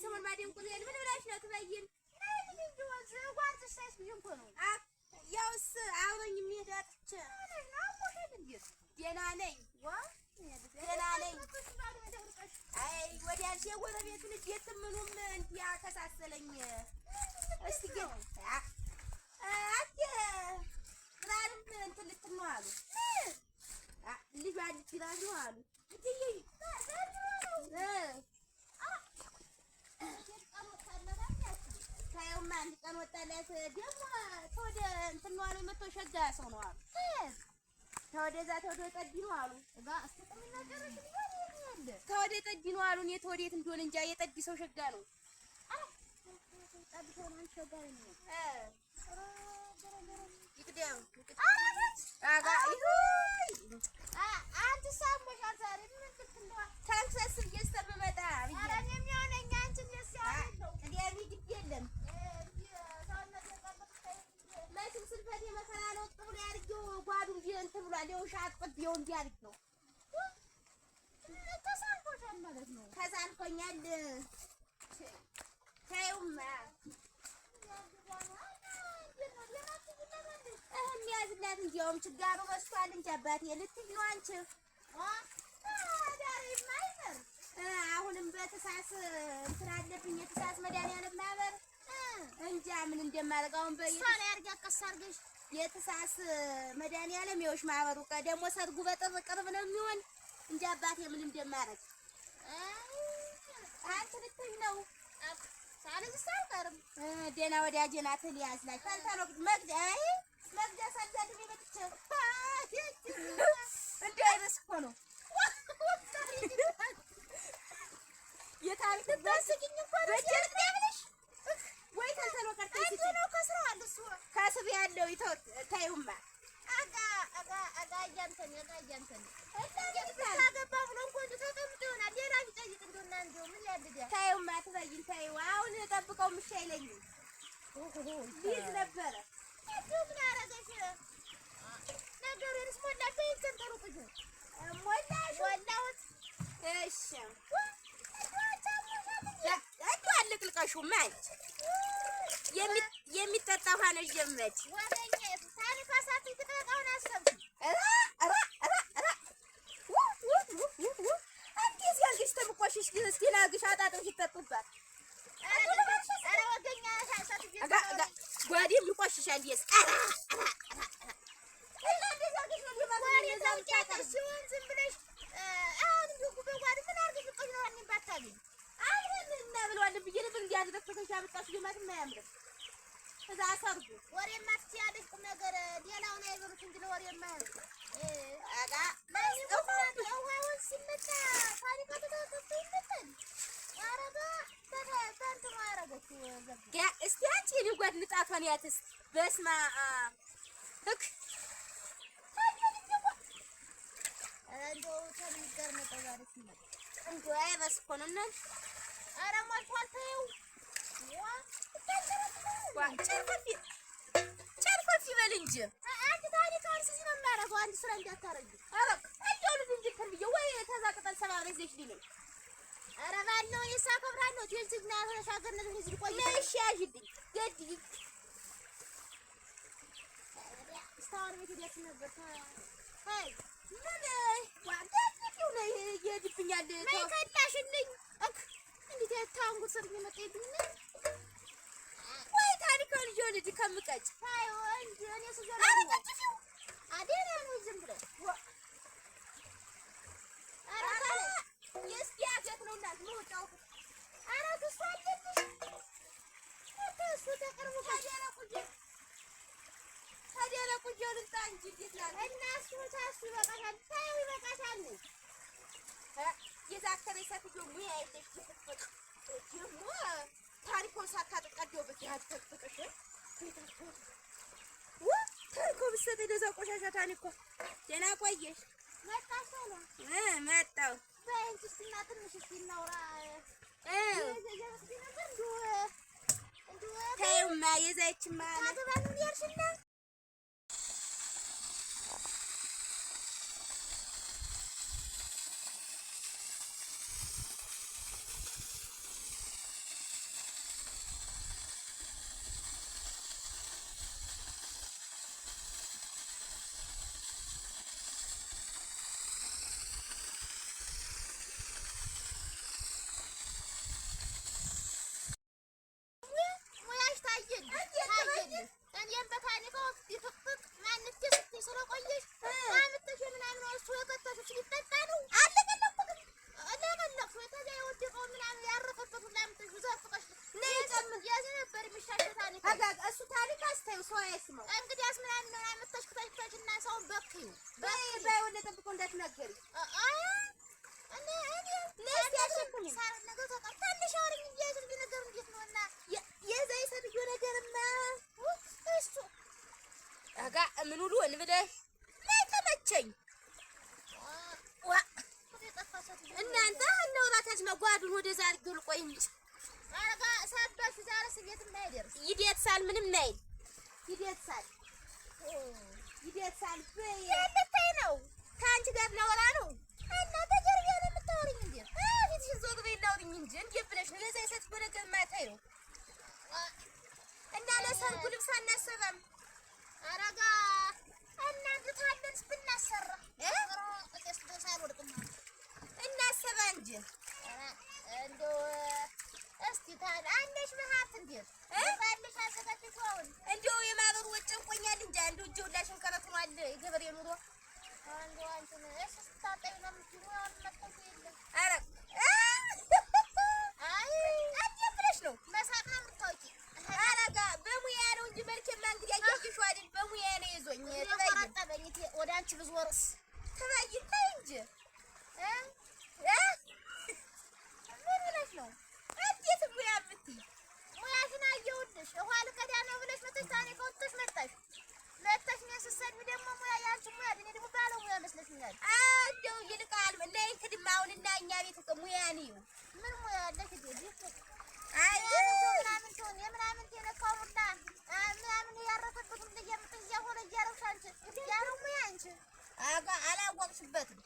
ሰሞን ማደም ቁል ምን ብላሽ ነው ትበይን? ያውስ አብረኝ የሚሄድ አጥቼ ደህና ነኝ ደህና ነኝ። አይ ወዲያሽ የጎረቤት ልጅ የትምኑም እንዲህ አከሳሰለኝ። እስቲ ግን አት ብራንም እንትን ልትል ነው አሉ ልጅ አዲስ ይላል ነው አሉ ታየውማ አንድ ቀን ወጣላት ደግሞ ተወደ እንትን ነው አሉ መቶ ሸጋ ሰው ነው አሉ ተወደዛ ተወደ ጠጅ ነው አሉ ተወደ ጠጅ ነው አሉ እኔ ተወዴት እንደሆነ እንጃ የጠጅ ሰው ሸጋ ነው ይቅደም አጋ አንተ ሳሞሻል ዛሬ ምን ትልዋ ታንክስ እየስተመመጣ አረን የሚሆነኝ አንቺ ነው እንዴ ግድ የለም ማይቱም ስልፈት የመከራ ነው ጥሩ ያርገው ጓዱ እንትን ብሏል የውሻት ቅቤው እንዲያርግ ነው ተሳንኮሻል ማለት ነው ተሳንኮኛል ታዩማ ያዝላት እንዲያውም ችጋሩ በስቷል እንጂ አባቴ ልትይ ነው አንቺ ዳሬማ አይበር አሁንም በተሳስ እንትን አለብኝ የተሳስ መድኃኒዓለም ማህበር እንጃ ምን እንደማደርግ አሁን በየሳላ ያርጋ አቀሳርገሽ የተሳስ መድኃኒዓለም ይኸውሽ ማህበሩ ደግሞ ሰርጉ በጥር ቅርብ ነው የሚሆን እንጂ አባቴ ምን እንደማደርግ አንቺ ልትይ ነው ሳልጅ ሳልቀርም ደህና ወዲያጄ ናት ሊያዝላች ታንታሎ መግጃ ሳልጃድም ይመጥቼ እንደ አይነስ እኮ ነው የታሪክ ታስቂኝ እንኳን በጀት ያብለሽ ወይ ታንታሎ ቀርተሽ ነው ከስራው አለ እሱ ካስብ ያለው ታዩማ አጋ ያንተን ታገባ ብሎ እንኳን ተጠምቶ ይሆናል ሌላ ቢጠይቅ እንደሆነ እንደው ምን ያድርጋል ታዩማ ትበይን ታዩ አሁን ጠብቀው ምሽ አይለኝም ሊዝ ነበረ ምን አረገሽ ነገሩንስ ሞላሽ ይንተንተሩ ቅጁ ሞላሁት እሺ አልቅልቀሽው ማንች የሚጠጣ ውሃ ነው ጀመች ወደኛ ታሪካሳት ትጠጣውን አሰብኩ አንቺስ ያልግሽ ተብቆሽሽ እስኪ ናግሽ አጣጥሽ ይጠጡባት አረ ወገኛ ሳሳት ጓዴም ይቆሽሻል ይስ ሲሆን ዝም ብለሽ አሁን እንዲሁ በጓድ ምን አድርገሽ ልቆይ ነው እኔም ባታገኝ አሁን እናብለዋለን ብዬ ነበር እንዲያደረግተሽ ያመጣሽ ልማት የማያምር እዛ ሰርጉ ወሬ ማትች ያለሽ ቁም ነገር ሌላውን አይበሉት እንጂ ለወሬ የማያምር አጋ ውሃውን ሲመጣ ታሪካቱ ተከፍቶ ይመጣል አረጋ ተንትሮ አረገች ያ እስቲ አንቺ ልጓድ ልጣቷን ያትስ በስማ እክ እንደው ተንገር ነው ተባረክ ይመጣ እንደው አይበስ እኮ ነው እና ኧረ ሞልቷል ተይው ዋ ጨርፈፍ ይበል እንጂ አንቺ ታሪካውን ሲሲ ነው የሚያደርገው አንድ ስራ እንዳታረጊ ኧረ እንደው ልጅ እንጂ ከርብዬ ወይ ተዛ ቅጠል ሰባብረሽ ዘይሽ ሊለኝ ኧረ ባለው ይሳከብራለሁ ትልጅና ተሻገርነት ልጅ ቆይ እሺ ያዥልኝ ገድይ ስታወር ቤት ደስ ነበር አይ ምን ዋጋችሁ ነው ይሄድብኛል ማይከዳሽልኝ እክ እንዴት ታንጉ ሰርግ መጣይብኝ ወይ ታሪካውን ይወልድ ከምቀጭ አይ ወንድ እኔ ስጀራ አረጋችሁ አዴና ነው ዝም ብለ አረ የስቲያጀት ነው እናት ነው ወጣው አረ ተሷለሽ ተሱ ተቀርቡ ታዲያ ለቁጆን ታንጂ ይላል እና እሱ ታሱ ይበቃሻል ታዩ ይበቃሻል የዛከረ ሰትጆ ሙያ አይተሽ ትፈጥ ደግሞ ታሪኮን ሳታጥቀደው በትያተፍቅሽ ታሪኮ ብሰተ ደዛ ቆሻሻ ታሪኮ ደና ቆየሽ መጣሻለ መጣው በእንትስና ትንሽ ሲናውራ ታዩማ የዛይችማ ታገባን ይርሽና ሰው አይስማው። እንግዲያስ ምን አመጣሽ ከተሽና ሰው በክዩ ባይወለ ተብቆ እንዳትናገሪ እኔ ለስ ያሸኩኝ ሳር ነገር ተቀጣልሽ አውሪኝ እንዴት ነገር እንዴት ነውና የዘይ ሰብዩ ነገርማ እሱ አጋ ምን ሁሉ እንብለህ ለተመቸኝ እናንተ እናውራታች መጓዱን ወደዛ አድርገው ልቆይ እንጂ አረጋ ሳባስ ዛሬስ እንዴት ማይደርስ ይደርሳል ምንም ናይ ይደርሳል የምታይ ነው ከአንቺ ጋር ላወራ ነው እና ተጀርቢያ ነው የምታወሪኝ እንዴ ፊትሽን ዞር በይ እናውሪኝ እንጂ እንዴት ብለሽ ነው ለዛ የሰጥ በነገር ማታይ ነው እና ለሰርጉ ልብስ አናሰራም አረጋ እናንተ ታደርስ ብናሰራ እስ ደሳል ወድቅማ እናሰራ እንጂ እንደው እስቲ ታዲያ አንደሽ መሀፍ እንዴት ባልሽ አዘጋጅተው እንደው የማበሩ ወጭ እንቆኛል እንጂ እንደው ጆላሽን ከረክሯል የገበሬ ኑሮ እንደው አንቺን እሺ ታጣይ ነው የምትይው መጥተሽ የለ አረ አይ አንቺ ብለሽ ነው መሳቅ ነው የምታውቂ አረጋ በሙያ ነው እንጂ መልኬማ እንግዲህ ያየሽው አይደል በሙያ ነው ይዞኝ ተባይኝ ወደ አንቺ ብዞርስ ተባይኝ ላይ እንጂ ምን ብለሽ ነው እንዴት ሙያ የምትይ ሙያሽን አየሁልሽ ውሃ ልቀዳ ነው ብለሽ መተሽ ታኔ ከወጥተሽ መጣሽ ነው ስትሰድቢ ደግሞ ሙያ ያንቺ ሙያ እኔ ደግሞ ባለሙያ መስለሽኛል እንደው ይልቃል ለይ ክድማውንና እኛ ቤት ሙያ ነው ምን ሙያ አለሽ እንዴ አይ ምናምን ትሆን የምናምን ተነካውና ምናምን ያረፈበትም ለየምትያ ሆነ ያረውሽ አንቺ ያረው ሙያ አንቺ አጋ አላወቅሽበትም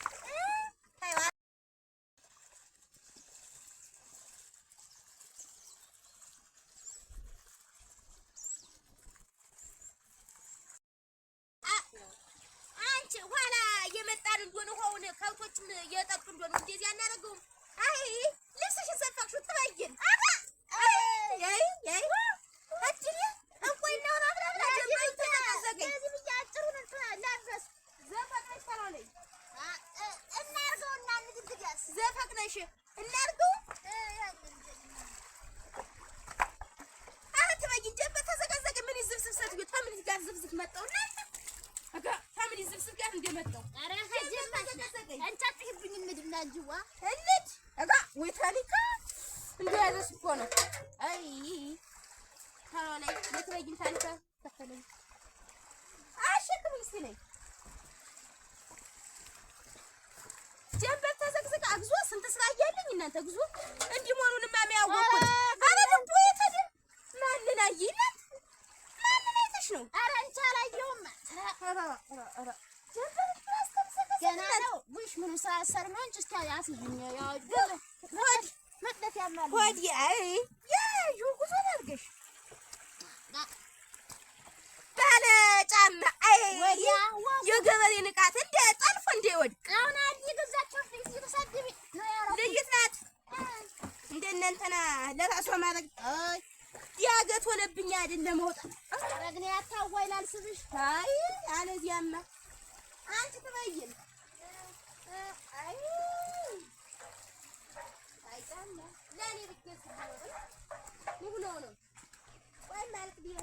ኋላ የመጣን እንደሆነ ሆነ ከውቶችም የጠጡ እንደሆነ እንደዚህ ያናረገው አይ ልብስሽን ሰፋሽው ትባይን አይ አትሪ እንቆይ ነው አብራብላ ጀምሮ ተዘገኝ እዚህ ብያጭሩን ላበስ ዘፈቅነሽ ታላለኝ እናርገውና እንግዲያስ ዘፈቅነሽ እናርገው አሁን ትባይን ጀምሮ ተዘጋዘገ ምን ይዝብስብሰት ቢታምን ጋር ዝብዝብ መጣውና አጋ ታምሪ ዝብስብ ጋር እንደመጣው አረ ሀጀማ አንቻትብኝ ምድና ጅዋ እንት አጋ ወይ ታሪካ እንደያዘሽ እኮ ነው አይ ታላይ ለትበይን ታሪካ ተፈለኝ አሸክም እስቲ ነኝ ጀምበር ተዘግዘግ አግዞ ስንት ስራ ያለኝ እናንተ ግዞ እንዲህ መሆኑንማ የሚያውቁት አረ ልብ ወይ ተደ ማንን አይነት ማንን አይተሽ ነው አረ አንቺ አላየውም አረ ጀምበር ገና ነው ውሽ ምን ሳሰር ነው እንጂ እስኪ ያስይኝ ያው ሆድ መጥለፍ ያማል ሆድ አይ ጉዞ አድርገሽ ባለ ጫማ አይ የገበሬ ንቃት እንደ ጠልፎ እንደወድቅ አሁን ይገዛቸው ይተሳደቢ ነው ያለው ልጅት ናት እንደነንተና ለራሷ ማድረግ አይ ያገት ሆነብኝ አይደለም መውጣት አረግኔ ያታዋይ ላልስብሽ አይ አለዚያማ አንቺ ትበይን አይ አይጣና ለኔ ብትገዝ ነው ነው ወይ ማለት ቢያ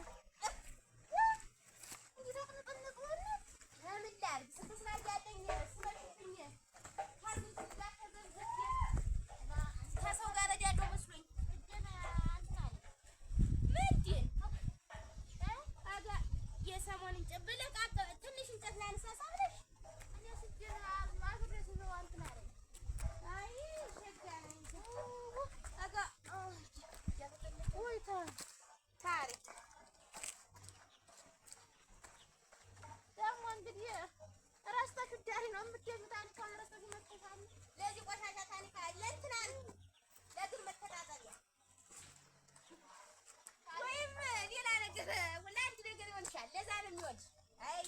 ለዛ ነው የሚሆን አይ